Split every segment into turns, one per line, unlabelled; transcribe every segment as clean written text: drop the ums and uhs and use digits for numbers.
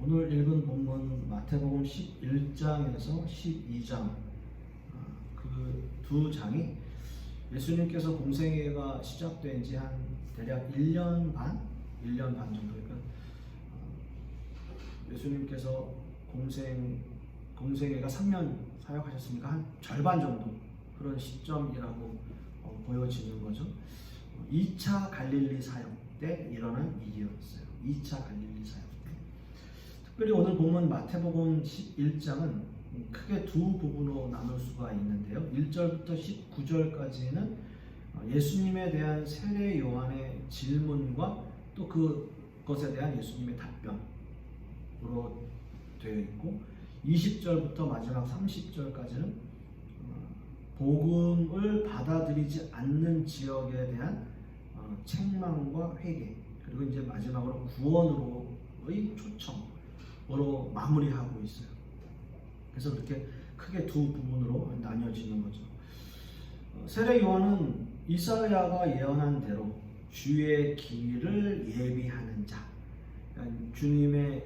오늘 읽은 본문 마태복음 11장에서 12장 그 두 장이 예수님께서 공생애가 시작된 지 한 대략 1년 반 정도. 그러니까 예수님께서 공생애가 3년 사역하셨으니까 한 절반 정도 그런 시점이라고 보여지는 거죠. 2차 갈릴리 사역 때 일어난 일이었어요. 2차 갈릴리 사역 때. 특별히 오늘 본문 마태복음 11장은 크게 두 부분으로 나눌 수가 있는데요. 1절부터 19절까지는 예수님에 대한 세례 요한의 질문과 또 그것에 대한 예수님의 답변으로 되어 있고, 20절부터 마지막 30절까지는 복음을 받아들이지 않는 지역에 대한 책망과 회개, 그리고 이제 마지막으로 구원으로의 초청으로 마무리하고 있어요. 그래서 그렇게 크게 두 부분으로 나뉘어지는 거죠. 세례 요한은 이사야가 예언한 대로 주의 길을 예비하는 자, 그러니까 주님의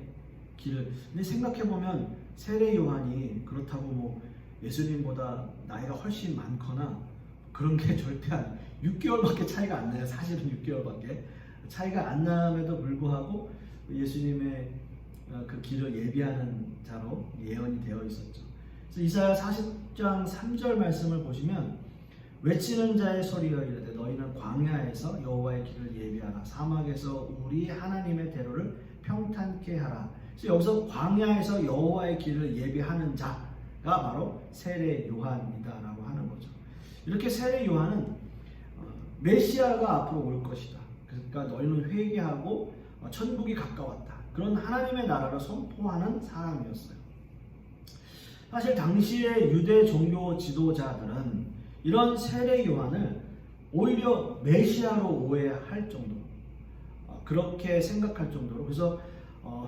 길을. 근데 생각해보면 세례 요한이 그렇다고 뭐 예수님보다 나이가 훨씬 많거나 그런 게 절대 6개월밖에 차이가 안 나요. 사실은 6개월밖에 차이가 안 남에도 불구하고 예수님의 그 길을 예비하는 자로 예언이 되어 있었죠. 그래서 이사야 40장 3절 말씀을 보시면, 외치는 자의 소리여 이르되 너희는 광야에서 여호와의 길을 예비하라, 사막에서 우리 하나님의 대로를 평탄케 하라. 그래서 여기서 광야에서 여호와의 길을 예비하는 자가 바로 세례 요한이다라고 하는 거죠. 이렇게 세례 요한은 메시아가 앞으로 올 것이다, 그러니까 너희는 회개하고 천국이 가까웠다, 그런 하나님의 나라를 선포하는 사람이었어요. 사실 당시의 유대 종교 지도자들은 이런 세례 요한을 오히려 메시아로 오해할 정도로, 그렇게 생각할 정도로, 그래서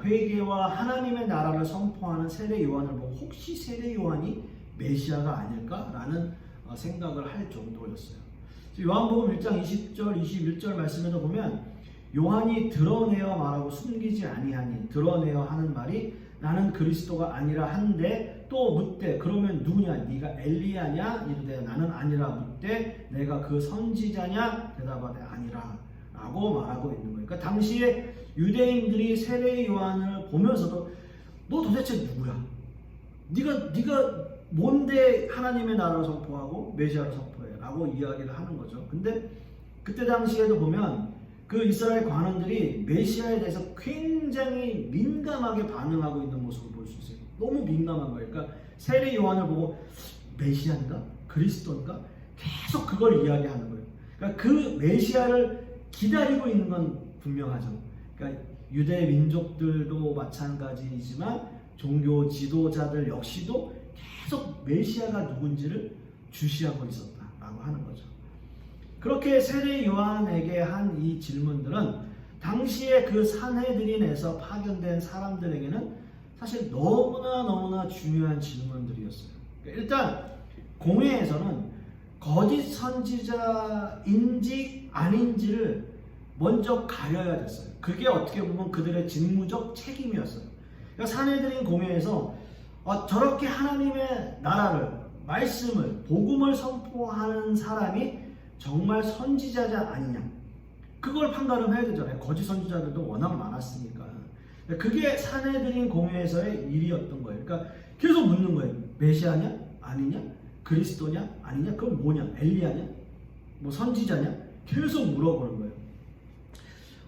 회개와 하나님의 나라를 선포하는 세례 요한을 보고 혹시 세례 요한이 메시아가 아닐까라는 생각을 할 정도였어요. 요한복음 1장 20절 21절 말씀에도 보면, 요한이 드러내어 말하고 숨기지 아니하니, 드러내어 하는 말이 나는 그리스도가 아니라 한데, 또 묻되 그러면 누구냐, 네가 엘리야냐 이르되 나는 아니라, 묻되 내가 그 선지자냐 대답하되 아니라 라고 말하고 있는 거예요. 그러니까 당시에 유대인들이 세례 요한을 보면서도 너 도대체 누구야? 네가 뭔데 하나님의 나라를 선포하고 메시아를 선포해? 라고 이야기를 하는 거죠. 근데 그때 당시에도 보면 그 이스라엘 관원들이 메시아에 대해서 굉장히 민감하게 반응하고 있는 모습을 볼 수 있어요. 너무 민감한 거예요. 그러니까 세례 요한을 보고 메시아인가? 그리스도인가? 계속 그걸 이야기하는 거예요. 그러니까 그 메시아를 기다리고 있는 건 분명하죠. 그러니까 유대 민족들도 마찬가지이지만 종교 지도자들 역시도 계속 메시아가 누군지를 주시하고 있었다라고 하는 거죠. 그렇게 세례 요한에게 한 이 질문들은 당시에 그 산헤드린에서 파견된 사람들에게는 사실 너무나 중요한 질문들이었어요. 일단 공회에서는 거짓 선지자인지 아닌지를 먼저 가려야 됐어요. 그게 어떻게 보면 그들의 직무적 책임이었어요. 그러니까 산헤드린 공회에서 저렇게 하나님의 나라를, 말씀을, 복음을 선포하는 사람이 정말 선지자자 아니냐, 그걸 판단을 해야 되잖아요. 거짓 선지자들도 워낙 많았으니까. 그게 산헤드린 공회에서의 일이었던 거예요. 그러니까 계속 묻는 거예요. 메시아냐? 아니냐? 그리스도냐? 아니냐? 그럼 뭐냐? 엘리야냐? 뭐 선지자냐? 계속 물어보는 거예요.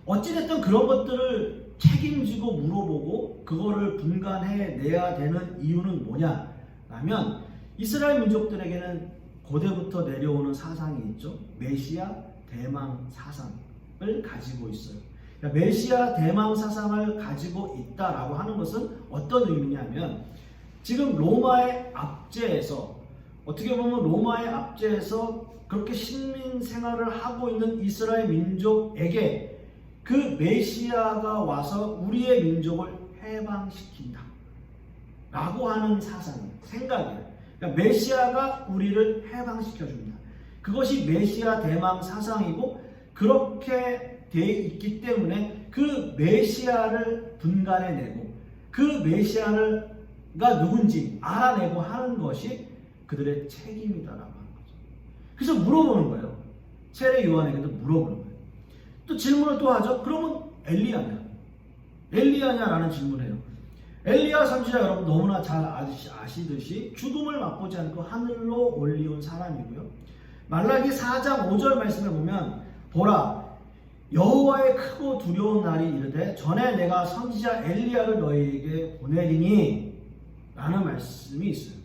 어찌됐든 그런 것들을 책임지고 물어보고 그거를 분간해내야 되는 이유는 뭐냐? 라면 이스라엘 민족들에게는 고대부터 내려오는 사상이 있죠. 메시아 대망 사상을 가지고 있어요. 그러니까 메시아 대망 사상을 가지고 있다라고 하는 것은 어떤 의미냐면, 지금 로마의 압제에서, 어떻게 보면 로마의 압제에서 그렇게 식민 생활을 하고 있는 이스라엘 민족에게 그 메시아가 와서 우리의 민족을 해방시킨다 라고 하는 사상이에요. 생각이에요. 그러니까 메시아가 우리를 해방시켜줍니다. 그것이 메시아 대망 사상이고, 그렇게 되어 있기 때문에 그 메시아를 분간해내고 그 메시아가 누군지 알아내고 하는 것이 그들의 책임이다라고 하는 거죠. 그래서 물어보는 거예요. 세례 요한에게도 물어보는 거예요. 또 질문을 또 하죠. 그러면 엘리야냐? 엘리야냐라는 질문을 해요. 엘리야 선지자 여러분 너무나 잘 아시듯이 죽음을 맛보지 않고 하늘로 올리온 사람이고요. 말라기 4장 5절 말씀에 보면 보라 여호와의 크고 두려운 날이 이르되 전에 내가 선지자 엘리야를 너희에게 보내리니 라는 말씀이 있어요.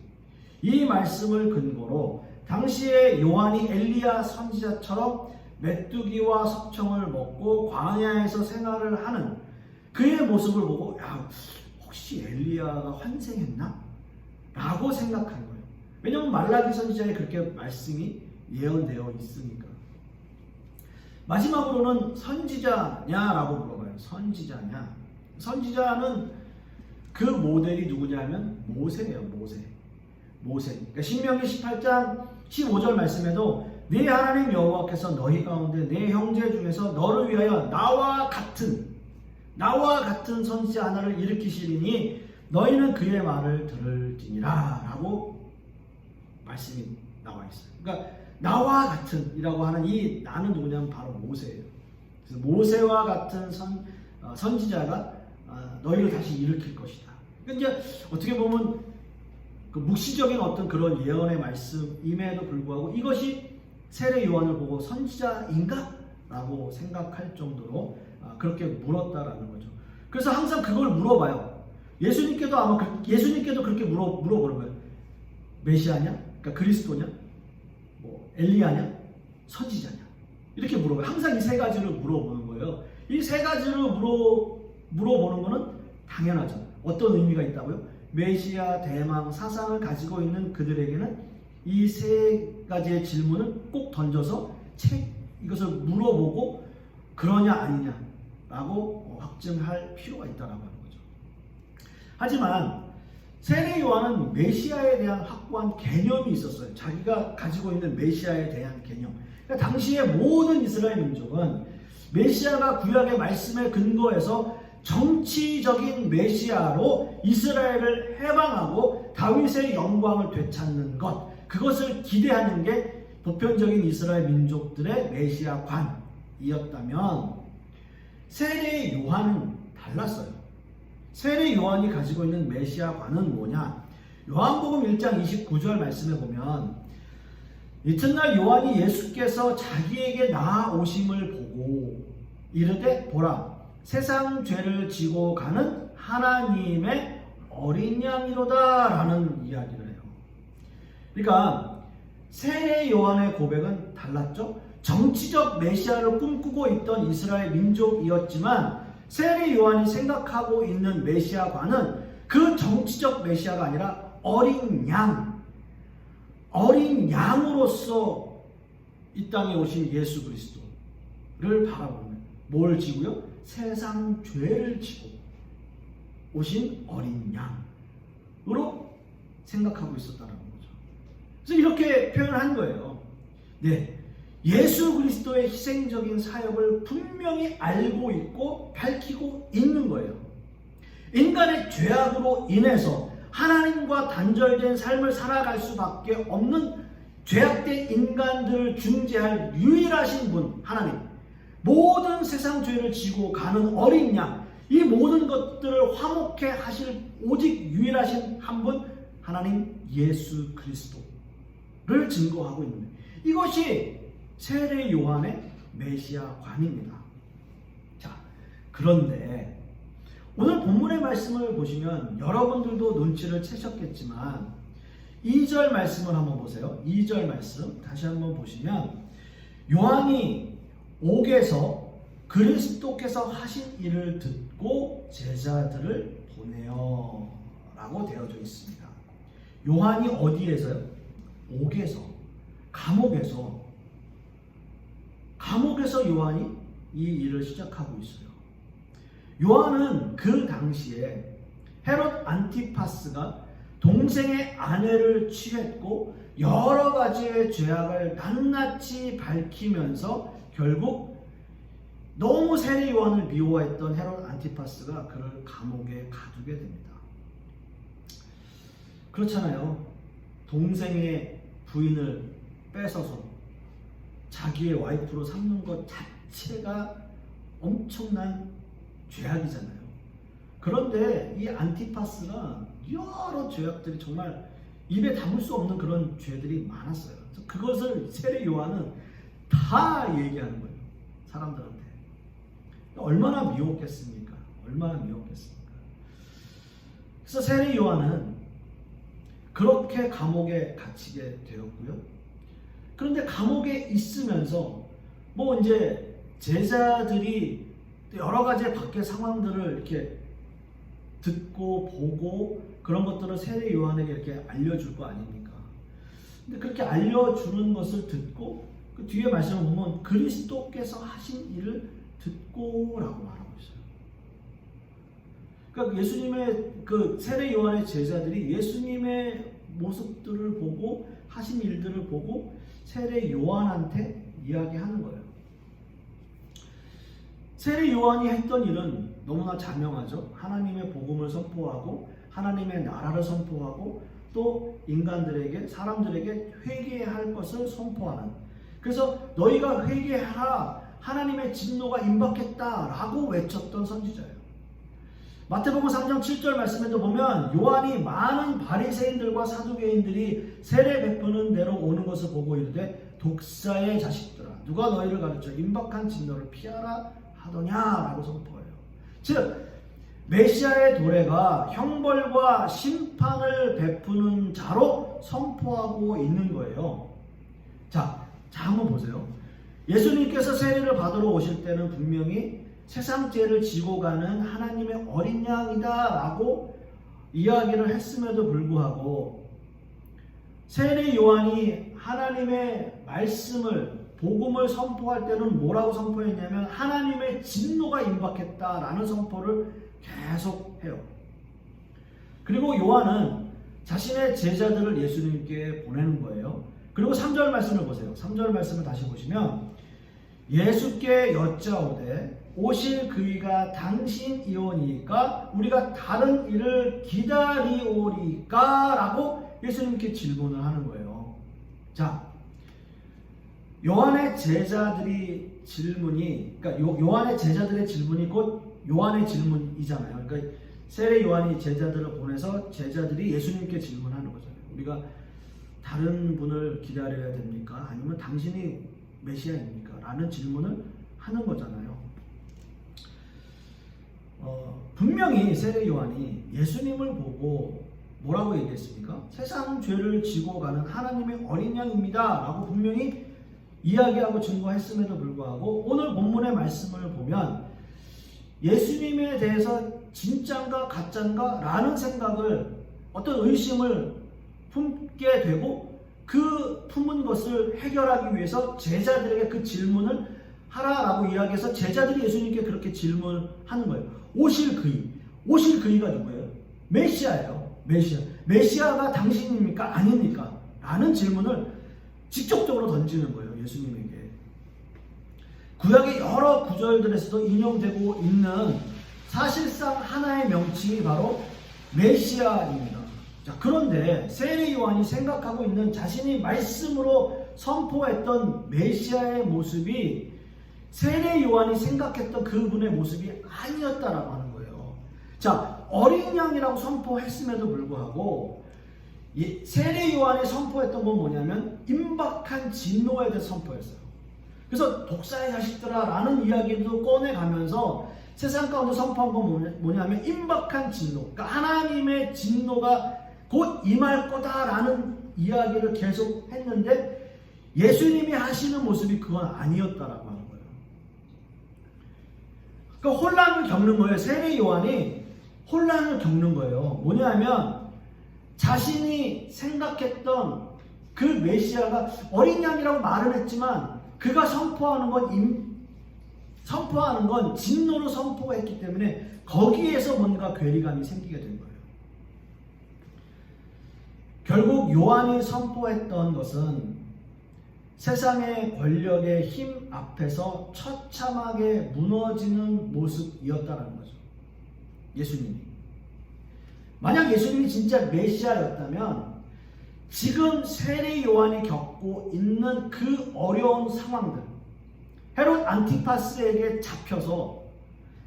이 말씀을 근거로 당시에 요한이 엘리야 선지자처럼 메뚜기와 석청을 먹고 광야에서 생활을 하는 그의 모습을 보고 야 혹시 엘리야가 환생했나? 라고 생각한 거예요. 왜냐하면 말라기 선지자에 그렇게 말씀이 예언되어 있으니까. 마지막으로는 선지자냐라고 물어봐요. 선지자냐? 선지자는 그 모델이 누구냐면 모세예요. 모세. 그러니까 신명기 18장 15절 말씀에도 네 하나님 여호와께서 너희 가운데 네 형제 중에서 너를 위하여 나와 같은 선지자 하나를 일으키시리니 너희는 그의 말을 들을지니라 라고 말씀이 나와 있어요. 그러니까 나와 같은이라고 하는 이 나는 누구냐면 바로 모세예요. 그래서 모세와 같은 선지자가 너희를 다시 일으킬 것이다. 그러니까 이제 어떻게 보면 그 묵시적인 어떤 그런 예언의 말씀임에도 불구하고 이것이 세례 요한을 보고 선지자인가? 라고 생각할 정도로 그렇게 물었다라는 거죠. 그래서 항상 그걸 물어봐요. 예수님께도 그렇게 물어보는 거예요. 메시아냐? 그러니까 그리스도냐? 뭐 엘리야냐? 선지자냐? 이렇게 물어봐요. 항상 이 세 가지를 물어보는 거예요. 이 세 가지를 물어보는 거는 당연하죠. 어떤 의미가 있다고요? 메시아 대망 사상을 가지고 있는 그들에게는 이 세 가지의 질문을 꼭 던져서 이것을 물어보고 그러냐 아니냐라고 확증할 필요가 있다라고 하는 거죠. 하지만 세례 요한은 메시아에 대한 확고한 개념이 있었어요. 자기가 가지고 있는 메시아에 대한 개념. 그러니까 당시의 모든 이스라엘 민족은 메시아가 구약의 말씀에 근거해서 정치적인 메시아로 이스라엘을 해방하고 다윗의 영광을 되찾는 것, 그것을 기대하는 게 보편적인 이스라엘 민족들의 메시아관이었다면 세례 요한은 달랐어요. 세례 요한이 가지고 있는 메시아관은 뭐냐? 요한복음 1장 29절 말씀에 보면 이튿날 요한이 예수께서 자기에게 나아오심을 보고 이르되 보라 세상 죄를 지고 가는 하나님의 어린 양이로다 라는 이야기를 해요. 그러니까 세례 요한의 고백은 달랐죠. 정치적 메시아를 꿈꾸고 있던 이스라엘 민족이었지만 세례 요한이 생각하고 있는 메시아관은 그 정치적 메시아가 아니라 어린 양으로서 이 땅에 오신 예수 그리스도를 바라보는 뭘 지고요? 세상 죄를 지고 오신 어린 양으로 생각하고 있었다는 거죠. 그래서 이렇게 표현한 거예요. 네, 예수 그리스도의 희생적인 사역을 분명히 알고 있고 밝히고 있는 거예요. 인간의 죄악으로 인해서 하나님과 단절된 삶을 살아갈 수밖에 없는 죄악된 인간들을 중재할 유일하신 분 하나님, 모든 세상 죄를 지고 가는 어린 양, 이 모든 것들을 화목해 하실 오직 유일하신 한 분 하나님 예수 그리스도를 증거하고 있는 거예요. 이것이 세례 요한의 메시아관입니다. 자, 그런데 오늘 본문의 말씀을 보시면 여러분들도 눈치를 채셨겠지만 2절 말씀을 한번 보세요. 2절 말씀 다시 한번 보시면 요한이 옥에서 그리스도께서 하신 일을 듣고 제자들을 보내어 라고 되어져 있습니다. 요한이 어디에서요? 옥에서, 감옥에서 요한이 이 일을 시작하고 있어요. 요한은 그 당시에 헤롯 안티파스가 동생의 아내를 취했고 여러 가지의 죄악을 낱낱이 밝히면서 결국 너무 세례 요한을 미워했던 헤롯 안티파스가 그를 감옥에 가두게 됩니다. 그렇잖아요. 동생의 부인을 뺏어서 자기의 와이프로 삼는 것 자체가 엄청난 죄악이잖아요. 그런데 이 안티파스가 여러 죄악들이 정말 입에 담을 수 없는 그런 죄들이 많았어요. 그것을 세례 요한은 다 얘기하는 거예요. 사람들한테. 얼마나 미웠겠습니까? 얼마나 미웠겠습니까? 그래서 세례 요한은 그렇게 감옥에 갇히게 되었고요. 그런데 감옥에 있으면서 뭐 이제 제자들이 여러 가지 밖의 상황들을 이렇게 듣고 보고 그런 것들을 세례 요한에게 이렇게 알려줄 거 아닙니까? 근데 그렇게 알려주는 것을 듣고 그 뒤에 말씀을 보면 그리스도께서 하신 일을 듣고라고 말하고 있어요. 그러니까 예수님의 그 세례 요한의 제자들이 예수님의 모습들을 보고 하신 일들을 보고 세례 요한한테 이야기하는 거예요. 세례 요한이 했던 일은 너무나 자명하죠. 하나님의 복음을 선포하고 하나님의 나라를 선포하고 또 인간들에게 사람들에게 회개해야 할 것을 선포하는. 그래서 너희가 회개하라 하나님의 진노가 임박했다라고 외쳤던 선지자예요. 마태복음 3장 7절 말씀에도 보면 요한이 많은 바리새인들과 사두개인들이 세례 베푸는 데로 오는 것을 보고 이르되 독사의 자식들아 누가 너희를 가르쳐 임박한 진노를 피하라 하더냐라고 선포해요. 즉 메시아의 도래가 형벌과 심판을 베푸는 자로 선포하고 있는 거예요. 자 한번 보세요. 예수님께서 세례를 받으러 오실 때는 분명히 세상 죄를 지고 가는 하나님의 어린 양이다 라고 이야기를 했음에도 불구하고 세례 요한이 하나님의 말씀을 복음을 선포할 때는 뭐라고 선포했냐면 하나님의 진노가 임박했다라는 선포를 계속 해요. 그리고 요한은 자신의 제자들을 예수님께 보내는 거예요. 그리고 3절 말씀을 보세요. 3절 말씀을 다시 보시면 예수께 여짜오되 오실 그이가 당신이오니까 우리가 다른 일을 기다리오리까 라고 예수님께 질문을 하는 거예요. 자, 요한의 제자들이 질문이 그러니까 요한의 제자들의 질문이 곧 요한의 질문이잖아요. 그러니까 세례 요한이 제자들을 보내서 제자들이 예수님께 질문하는 거잖아요. 우리가 다른 분을 기다려야 됩니까? 아니면 당신이 메시아입니까? 라는 질문을 하는 거잖아요. 분명히 세례 요한이 예수님을 보고 뭐라고 얘기했습니까? 세상 죄를 지고 가는 하나님의 어린 양입니다 라고 분명히 이야기하고 증거했음에도 불구하고 오늘 본문의 말씀을 보면 예수님에 대해서 진짠가 가짠가 라는 생각을 어떤 의심을 품게 되고 그 품은 것을 해결하기 위해서 제자들에게 그 질문을 하라라고 이야기해서 제자들이 예수님께 그렇게 질문하는 거예요. 오실 그이가 누구예요? 메시아예요. 메시아가 당신입니까? 아닙니까? 라는 질문을 직접적으로 던지는 거예요. 예수님에게. 구약의 여러 구절들에서도 인용되고 있는 사실상 하나의 명칭이 바로 메시아입니다. 자, 그런데 세례 요한이 생각하고 있는 자신이 말씀으로 선포했던 메시아의 모습이 세례 요한이 생각했던 그분의 모습이 아니었다라고 하는 거예요. 자, 어린 양이라고 선포했음에도 불구하고 세례 요한이 선포했던 건 뭐냐면 임박한 진노에 대해서 선포했어요. 그래서 독사의 자식들아 라는 이야기도 꺼내가면서 세상 가운데 선포한 건 뭐냐면 임박한 진노, 그러니까 하나님의 진노가 곧 임할 거다라는 이야기를 계속 했는데 예수님이 하시는 모습이 그건 아니었다라고 하는 거예요. 그러니까 혼란을 겪는 거예요. 세례 요한이 혼란을 겪는 거예요. 뭐냐면 자신이 생각했던 그 메시아가 어린 양이라고 말을 했지만 그가 선포하는 건 진노로 선포했기 때문에 거기에서 뭔가 괴리감이 생기게 된 거예요. 결국 요한이 선포했던 것은 세상의 권력의 힘 앞에서 처참하게 무너지는 모습이었다는 거죠. 예수님이. 만약 예수님이 진짜 메시아였다면 지금 세례 요한이 겪고 있는 그 어려운 상황들, 헤롯 안티파스에게 잡혀서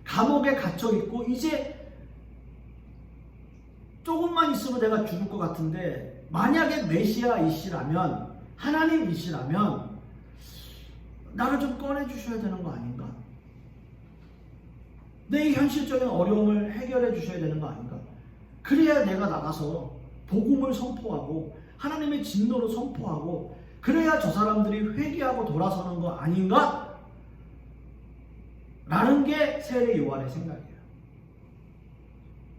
감옥에 갇혀 있고 이제 조금만 있으면 내가 죽을 것 같은데, 만약에 메시아이시라면, 하나님이시라면 나를 좀 꺼내주셔야 되는 거 아닌가? 내 현실적인 어려움을 해결해 주셔야 되는 거 아닌가? 그래야 내가 나가서 복음을 선포하고 하나님의 진노를 선포하고 그래야 저 사람들이 회개하고 돌아서는 거 아닌가? 라는 게 세례 요한의 생각이에요.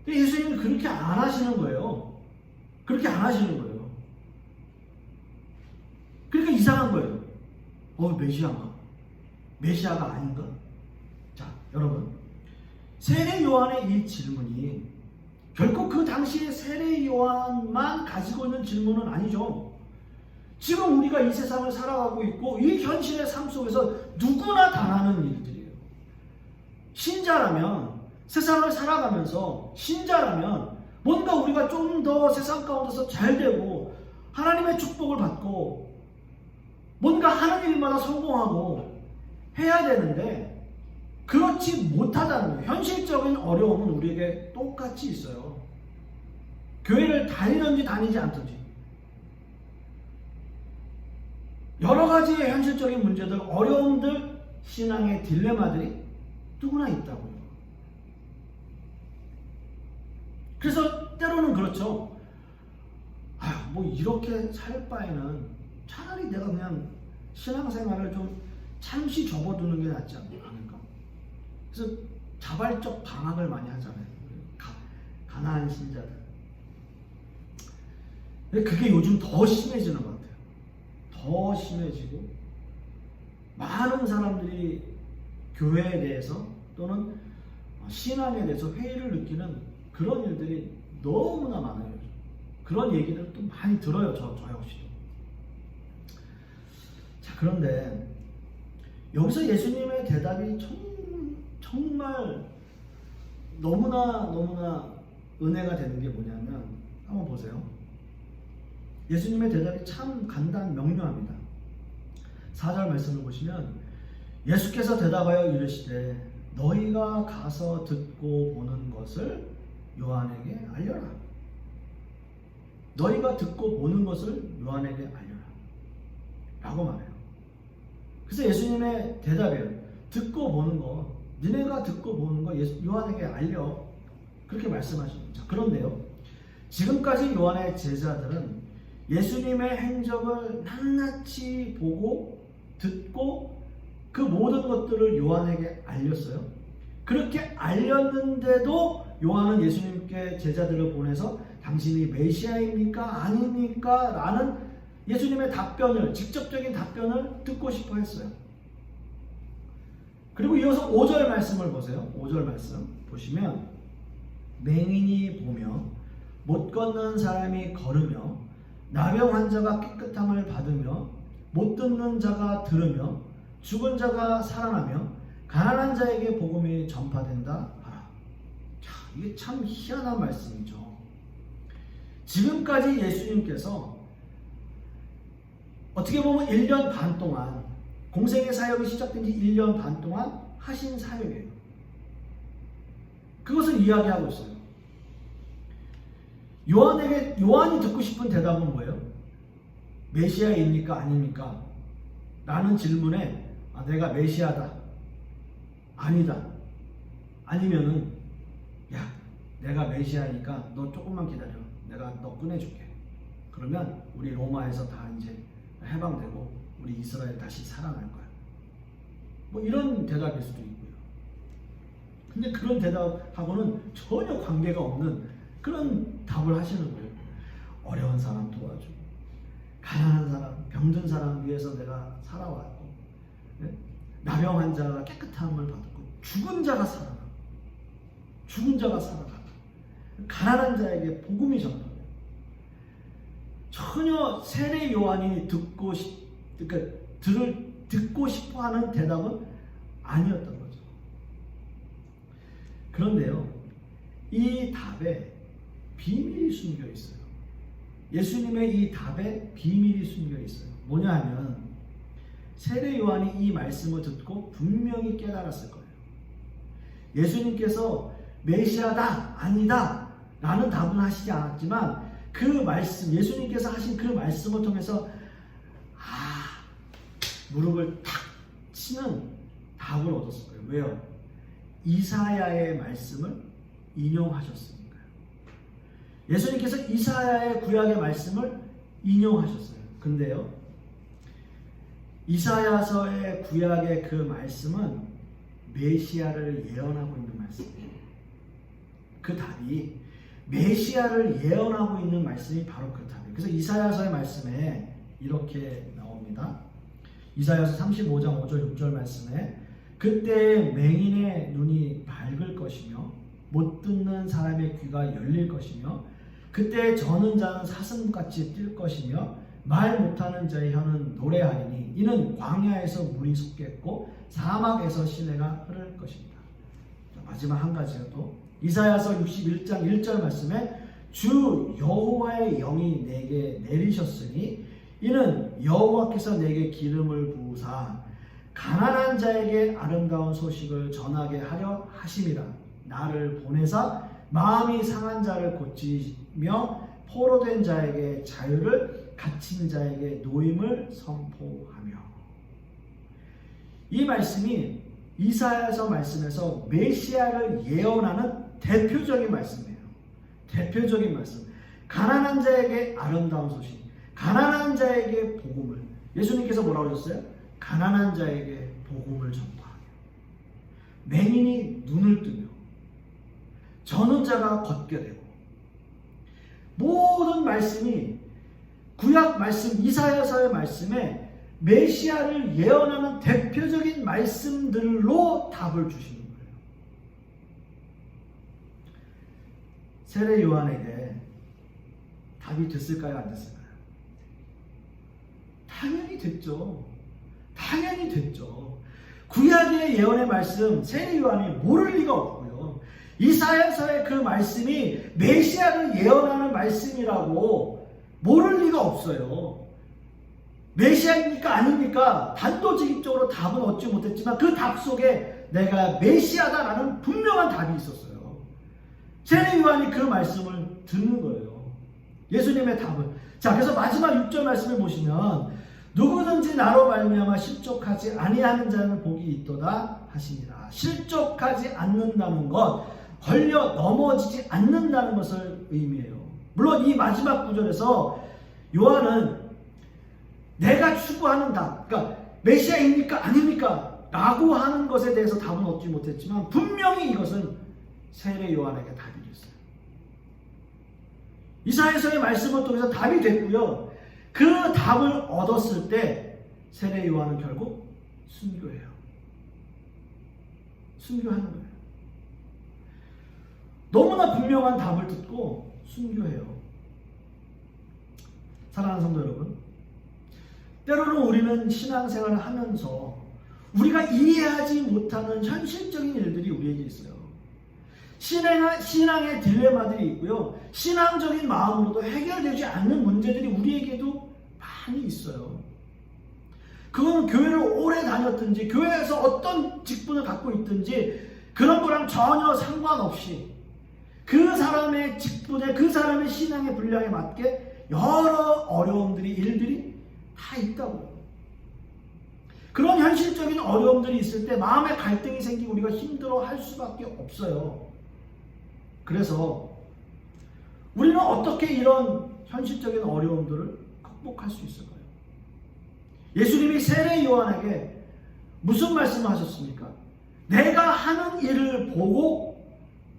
근데 예수님은 그렇게 안 하시는 거예요. 그렇게 안 하시는 거예요. 그러니까 이상한 거예요. 메시아인가? 메시아가 아닌가? 자, 여러분, 세례 요한의 이 질문이 결코 그 당시에 세례 요한만 가지고 있는 질문은 아니죠. 지금 우리가 이 세상을 살아가고 있고 이 현실의 삶 속에서 누구나 당하는 일들이에요. 신자라면, 세상을 살아가면서 신자라면 뭔가 우리가 좀 더 세상 가운데서 잘 되고 하나님의 축복을 받고 뭔가 하는 일마다 성공하고 해야 되는데 그렇지 못하다는 거예요. 현실적인 어려움은 우리에게 똑같이 있어요. 교회를 다니든지 다니지 않든지 여러 가지의 현실적인 문제들, 어려움들, 신앙의 딜레마들이 누구나 있다고요. 그래서 때로는 그렇죠. 뭐 이렇게 살 바에는 차라리 내가 그냥 신앙생활을 좀 잠시 접어두는 게 낫지 않을까. 그래서 자발적 방학을 많이 하잖아요. 가난한 신자들. 근데 그게 요즘 더 심해지는 것 같아요. 더 심해지고 많은 사람들이 교회에 대해서 또는 신앙에 대해서 회의를 느끼는 그런 일들이 너무나 많아요. 그런 얘기를 또 많이 들어요. 저 역시도. 자, 그런데 여기서 예수님의 대답이 정말 너무나 은혜가 되는 게 뭐냐면, 한번 보세요. 예수님의 대답이 참 간단 명료합니다. 4절 말씀을 보시면 예수께서 대답하여 이르시되 너희가 가서 듣고 보는 것을 요한에게 알려라. 너희가 듣고 보는 것을 요한에게 알려라 라고 말해요. 그래서 예수님의 대답이에요. 듣고 보는 거, 니네가 듣고 보는 거 요한에게 알려. 그렇게 말씀하십니다. 그런데요, 지금까지 요한의 제자들은 예수님의 행적을 낱낱이 보고 듣고 그 모든 것들을 요한에게 알렸어요. 그렇게 알렸는데도 요한은 예수님께 제자들을 보내서 당신이 메시아입니까? 아닙니까? 라는 예수님의 답변을, 직접적인 답변을 듣고 싶어 했어요. 그리고 이어서 5절 말씀을 보세요. 5절 말씀 보시면 맹인이 보며 못 걷는 사람이 걸으며 나병 환자가 깨끗함을 받으며 못 듣는 자가 들으며 죽은 자가 살아나며 가난한 자에게 복음이 전파된다 하라. 자, 이게 참 희한한 말씀이죠. 지금까지 예수님께서 어떻게 보면 1년 반 동안, 공생의 사역이 시작된 지 1년 반 동안 하신 사역이에요. 그것을 이야기하고 있어요. 요한이 듣고 싶은 대답은 뭐예요? 메시아입니까? 아닙니까? 라는 질문에 내가 메시아다, 아니다, 아니면은 야, 내가 메시아니까 너 조금만 기다려, 내가 너 꺼내줄게. 그러면 우리 로마에서 다 이제 해방되고 우리 이스라엘 다시 살아날 거야. 뭐 이런 대답일 수도 있고요. 근데 그런 대답하고는 전혀 관계가 없는 그런 답을 하시는 거예요. 어려운 사람 도와주고, 가난한 사람, 병든 사람 위해서 내가 살아왔고, 나병 환자가 깨끗함을 받았고, 죽은 자가 살아나고, 가난한 자에게 복음이 전하고, 전혀 세례 요한이 듣고 그러니까 듣고 싶어하는 대답은 아니었던 거죠. 그런데요, 이 답에 비밀이 숨겨 있어요. 예수님의 이 답에 비밀이 숨겨 있어요. 뭐냐 하면 세례 요한이 이 말씀을 듣고 분명히 깨달았을 거예요. 예수님께서 메시아다, 아니다 라는 답은 하시지 않았지만 그 말씀, 예수님께서 하신 그 말씀을 통해서 무릎을 탁 치는 답을 얻었을 거예요. 왜요? 이사야의 말씀을 인용하셨으니까요. 예수님께서 이사야의 구약의 말씀을 인용하셨어요. 근데요, 이사야서의 구약의 그 말씀은 메시아를 예언하고 있는 말씀이에요. 그 답이 메시아를 예언하고 있는 말씀이 바로 그 답이에요. 그래서 이사야서의 말씀에 이렇게 나옵니다. 이사야서 35장 5절 6절 말씀에 그때 맹인의 눈이 밝을 것이며 못 듣는 사람의 귀가 열릴 것이며 그때 저는 자는 사슴같이 뛸 것이며 말 못하는 자의 혀는 노래하리니 이는 광야에서 물이 솟겠고 사막에서 시내가 흐를 것입니다. 마지막 한 가지가 또 이사야서 61장 1절 말씀에 주 여호와의 영이 내게 내리셨으니 이는 여호와께서 내게 기름을 부으사 가난한 자에게 아름다운 소식을 전하게 하려 하심이라. 나를 보내사 마음이 상한 자를 고치며 포로된 자에게 자유를 갇힌 자에게 노임을 선포하며. 이 말씀이 이사야서 말씀에서 메시아를 예언하는 대표적인 말씀이에요. 대표적인 말씀. 가난한 자에게 아름다운 소식, 가난한 자에게 복음을. 예수님께서 뭐라고 하셨어요? 가난한 자에게 복음을 전파하며 맹인이 눈을 뜨며 저는 자가 걷게 되고. 모든 말씀이 구약 말씀 이사야서의 말씀에 메시아를 예언하는 대표적인 말씀들로 답을 주시는 거예요. 세례 요한에게 답이 됐을까요? 안 됐을까요? 당연히 됐죠. 당연히 됐죠. 구약의 예언의 말씀 세례 요한이 모를 리가 없고요. 이사야서의 그 말씀이 메시아를 예언하는 말씀이라고 모를 리가 없어요. 메시아입니까? 아닙니까? 단도직입적으로 답은 얻지 못했지만 그 답 속에 내가 메시아다라는 분명한 답이 있었어요. 세례 요한이 그 말씀을 듣는 거예요. 예수님의 답을. 자, 그래서 마지막 6절 말씀을 보시면 누구든지 나로 말미암아 실족하지 아니하는 자는 복이 있도다 하시니라. 실족하지 않는다는 것, 걸려 넘어지지 않는다는 것을 의미해요. 물론 이 마지막 구절에서 요한은 내가 추구하는 답, 그러니까 메시아입니까? 아닙니까? 라고 하는 것에 대해서 답은 얻지 못했지만 분명히 이것은 세례 요한에게 답이 됐어요. 이사야서의 말씀을 통해서 답이 됐고요. 그 답을 얻었을 때 세례 요한은 결국 순교해요. 순교하는 거예요. 너무나 분명한 답을 듣고 순교해요. 사랑하는 성도 여러분, 때로는 우리는 신앙생활을 하면서 우리가 이해하지 못하는 현실적인 일들이 우리에게 있어요. 신앙의 딜레마들이 있고요. 신앙적인 마음으로도 해결되지 않는 문제들이 우리에게도 많이 있어요. 그건 교회를 오래 다녔든지 교회에서 어떤 직분을 갖고 있든지 그런 거랑 전혀 상관없이 그 사람의 직분에 그 사람의 신앙의 분량에 맞게 여러 어려움들이 일들이 다 있다고요. 그런 현실적인 어려움들이 있을 때 마음의 갈등이 생기고 우리가 힘들어할 수밖에 없어요. 그래서 우리는 어떻게 이런 현실적인 어려움들을 극복할 수 있을까요? 예수님이 세례 요한에게 무슨 말씀을 하셨습니까? 내가 하는 일을 보고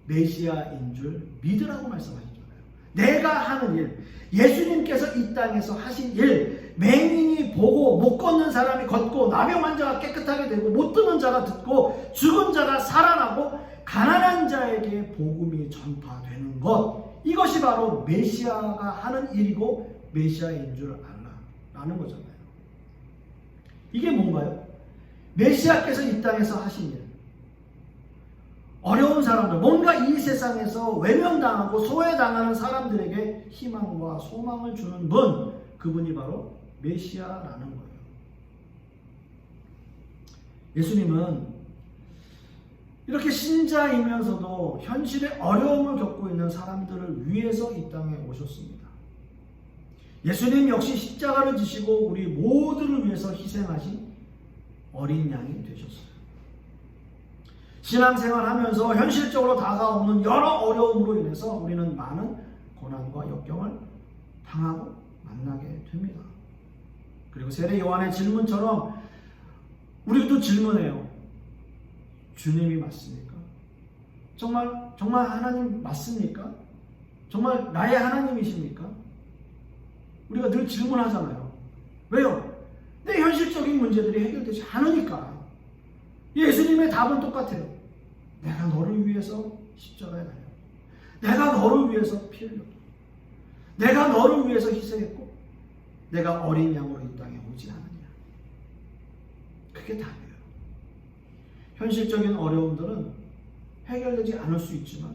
메시아인 줄 믿으라고 말씀하셨잖아요. 내가 하는 일, 예수님께서 이 땅에서 하신 일, 맹인이 보고 못 걷는 사람이 걷고 나병 환자가 깨끗하게 되고 못 듣는 자가 듣고 죽은 자가 살아나고 가난한 자에게 복음이 전파되는 것, 이것이 바로 메시아가 하는 일이고 메시아인 줄 알라라는 거잖아요. 이게 뭔가요? 메시아께서 이 땅에서 하신 일. 어려운 사람들, 뭔가 이 세상에서 외면당하고 소외당하는 사람들에게 희망과 소망을 주는 분, 그분이 바로 메시아라는 거예요. 예수님은 이렇게 신자이면서도 현실의 어려움을 겪고 있는 사람들을 위해서 이 땅에 오셨습니다. 예수님 역시 십자가를 지시고 우리 모두를 위해서 희생하신 어린 양이 되셨어요. 신앙생활하면서 현실적으로 다가오는 여러 어려움으로 인해서 우리는 많은 고난과 역경을 당하고 만나게 됩니다. 그리고 세례 요한의 질문처럼 우리도 질문해요. 주님이 맞습니까? 정말 하나님 맞습니까? 정말 나의 하나님이십니까? 우리가 늘 질문하잖아요. 왜요? 내 현실적인 문제들이 해결되지 않으니까. 예수님의 답은 똑같아요. 내가 너를 위해서 십자가에 달려. 내가 너를 위해서 피 흘렸고. 내가 너를 위해서 희생했고. 내가 어린 양으로 이 땅에 오지 않느냐. 그게 답이에요. 현실적인 어려움들은 해결되지 않을 수 있지만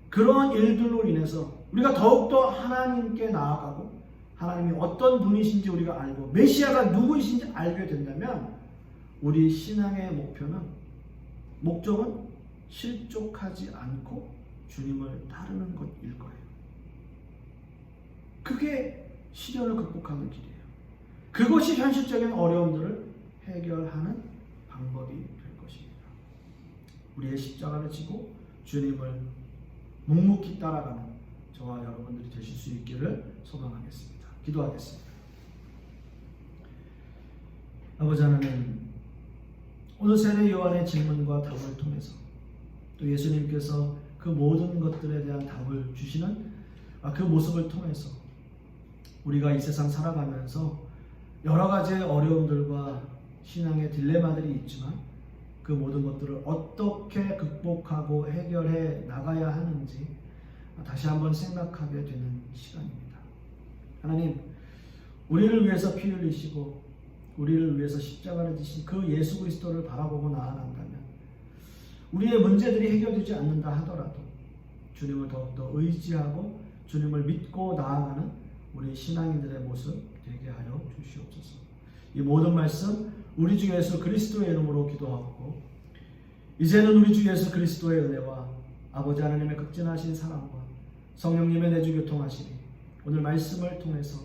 그러한 일들로 인해서 우리가 더욱더 하나님께 나아가고 하나님이 어떤 분이신지 우리가 알고 메시아가 누구이신지 알게 된다면 우리 신앙의 목적은 실족하지 않고 주님을 따르는 것일 거예요. 그게 시련을 극복하는 길이에요. 그것이 현실적인 어려움들을 해결하는 방법이 될 것입니다. 우리의 십자가를 지고 주님을 묵묵히 따라가는 저와 여러분들이 되실 수 있기를 소망하겠습니다. 기도하겠습니다. 아버지 하나님, 오늘 세례 요한의 질문과 답을 통해서 또 예수님께서 그 모든 것들에 대한 답을 주시는 그 모습을 통해서 우리가 이 세상 살아가면서 여러 가지의 어려움들과 신앙의 딜레마들이 있지만 그 모든 것들을 어떻게 극복하고 해결해 나가야 하는지 다시 한번 생각하게 되는 시간입니다. 하나님, 우리를 위해서 피 흘리시고 우리를 위해서 십자가를 지신 그 예수 그리스도를 바라보고 나아간다면 우리의 문제들이 해결되지 않는다 하더라도 주님을 더욱더 의지하고 주님을 믿고 나아가는 우리 신앙인들의 모습 되게 하여 주시옵소서. 이 모든 말씀 우리 주 예수 그리스도의 이름으로 기도하고 이제는 우리 주 예수 그리스도의 은혜와 아버지 하나님의 극진하신 사랑과 성령님의 내주 교통하시니 오늘 말씀을 통해서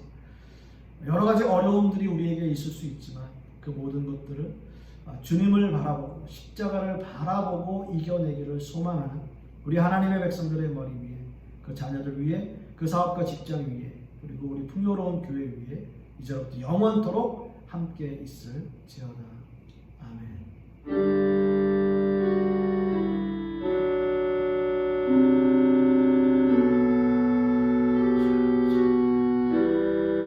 여러 가지 어려움들이 우리에게 있을 수 있지만 그 모든 것들을 주님을 바라보고 십자가를 바라보고 이겨내기를 소망하는 우리 하나님의 백성들의 머리 위에 그 자녀들 위에 그 사업과 직장 위에 그리고 우리 풍요로운 교회 위에 이제부터 영원토록 함께 있을지어다. 아멘.